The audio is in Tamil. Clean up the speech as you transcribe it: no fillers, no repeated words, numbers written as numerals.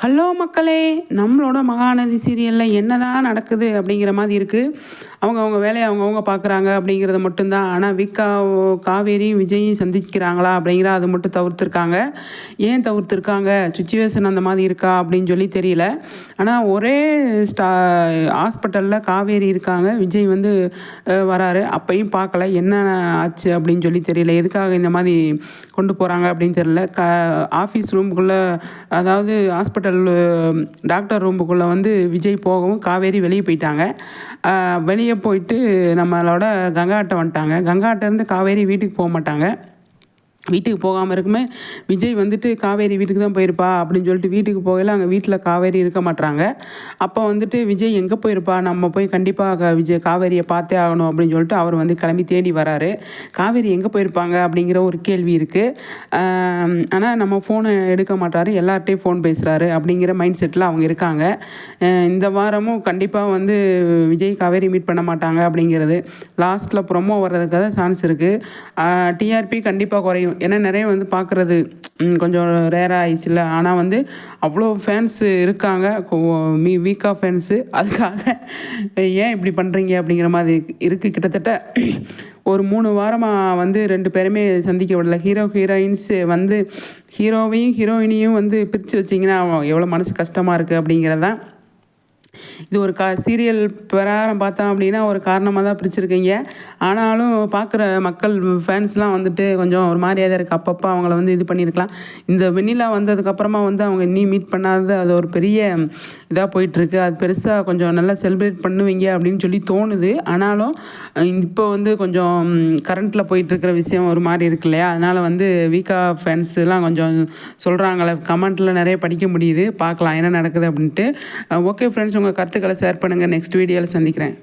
ஹலோ மக்களே, நம்மளோட மகாநதி சீரியலில் என்னதான் நடக்குது அப்படிங்கிற மாதிரி இருக்குது. அவங்க வேலையை அவங்கவுங்க பார்க்குறாங்க அப்படிங்கிறது மட்டும்தான். ஆனால் காவேரியும் விஜயும் சந்திக்கிறாங்களா அப்படிங்கிற அது மட்டும் தவிர்த்துருக்காங்க. ஏன் தவிர்த்துருக்காங்க, சுச்சுவேஷன் அந்த மாதிரி இருக்கா அப்படின்னு சொல்லி தெரியல. ஆனால் ஒரே ஹாஸ்பிட்டலில் காவேரி இருக்காங்க, விஜய் வந்து வராரு. அப்பையும் பார்க்கல, என்ன ஆச்சு அப்படின்னு சொல்லி தெரியல. எதுக்காக இந்த மாதிரி கொண்டு போகிறாங்க அப்படின்னு தெரியல. ஆஃபீஸ் ரூமுக்குள்ளே, அதாவது ஹாஸ்பிட்டல் டாக்டர் ரூமுக்குள்ளே வந்து விஜய் போகவும் காவேரி வெளியே போயிட்டாங்க. வெளியே போயிட்டு நம்மளோட கங்காட்ட வந்துட்டாங்க. கங்காட்டேருந்து காவேரி வீட்டுக்கு போக மாட்டாங்க. வீட்டுக்கு போகாமல் இருக்குமே விஜய் வந்துட்டு காவேரி வீட்டுக்கு தான் போயிருப்பா அப்படின்னு சொல்லிட்டு வீட்டுக்கு போகல. அங்கே வீட்டில் காவேரி இருக்க மாட்டாங்க. அப்போ வந்துட்டு விஜய் எங்கே போயிருப்பா, நம்ம போய் கண்டிப்பாக காவேரியை பார்த்தே ஆகணும் அப்படின்னு சொல்லிட்டு அவர் வந்து கிளம்பி தேடி வராரு. காவேரி எங்கே போயிருப்பாங்க அப்படிங்கிற ஒரு கேள்வி இருக்குது. ஆனால் நம்ம ஃபோனை எடுக்க மாட்டார், எல்லார்ட்டையும் ஃபோன் பேசுகிறாரு அப்படிங்கிற மைண்ட் செட்டில் அவங்க இருக்காங்க. இந்த வாரமும் கண்டிப்பாக வந்து விஜய் காவேரி மீட் பண்ண மாட்டாங்க அப்படிங்கிறது. லாஸ்ட்டில் ப்ரொமோ வர்றதுக்காக சான்ஸ் இருக்குது. டிஆர்பி கண்டிப்பாக குறையும். ஏன்னா நிறைய வந்து பார்க்குறது கொஞ்சம் ரேராக ஆயிடுச்சுல்ல. ஆனால் வந்து அவ்வளோ ஃபேன்ஸு இருக்காங்க, வீக்காக ஃபேன்ஸு. அதுக்காக ஏன் இப்படி பண்ணுறீங்க அப்படிங்கிற மாதிரி இருக்குது. கிட்டத்தட்ட ஒரு 3 வாரமாக வந்து 2 பேருமே சந்திக்க விடல. ஹீரோயின்ஸு வந்து ஹீரோவையும் ஹீரோயினையும் வந்து பிரித்து வச்சிங்கன்னா எவ்வளோ மனசு கஷ்டமாக இருக்குது அப்படிங்கிறதான். இது ஒரு சீரியல் பிரகாரம் பார்த்தோம் அப்படின்னா ஒரு காரணமாக தான் பிரிச்சுருக்கீங்க. ஆனாலும் பார்க்குற மக்கள் ஃபேன்ஸ்லாம் வந்துட்டு கொஞ்சம் ஒரு மாதிரியாக தான் இருக்குது. அப்பப்போ அவங்கள வந்து இது பண்ணியிருக்கலாம். இந்த வெண்ணிலா வந்ததுக்கப்புறமா வந்து அவங்க இன்னும் மீட் பண்ணாதது அது ஒரு பெரிய இதாக போயிட்டுருக்கு. அது பெருசாக கொஞ்சம் நல்லா செலிப்ரேட் பண்ணுவீங்க அப்படின்னு சொல்லி தோணுது. ஆனாலும் இப்போ வந்து கொஞ்சம் கரண்ட்டில் போயிட்டுருக்கிற விஷயம் ஒரு மாதிரி இருக்கு இல்லையா. அதனால் வந்து வீக்கா ஃபேன்ஸுலாம் கொஞ்சம் சொல்கிறாங்களே, கமெண்ட்டில் நிறைய படிக்க முடியுது. பார்க்கலாம் என்ன நடக்குது அப்படின்ட்டு. ஓகே ஃப்ரெண்ட்ஸ், உங்கள் கருத்துக்களை ஷேர் பண்ணுங்கள். நெக்ஸ்ட் வீடியோவில் சந்திக்கிறேன்.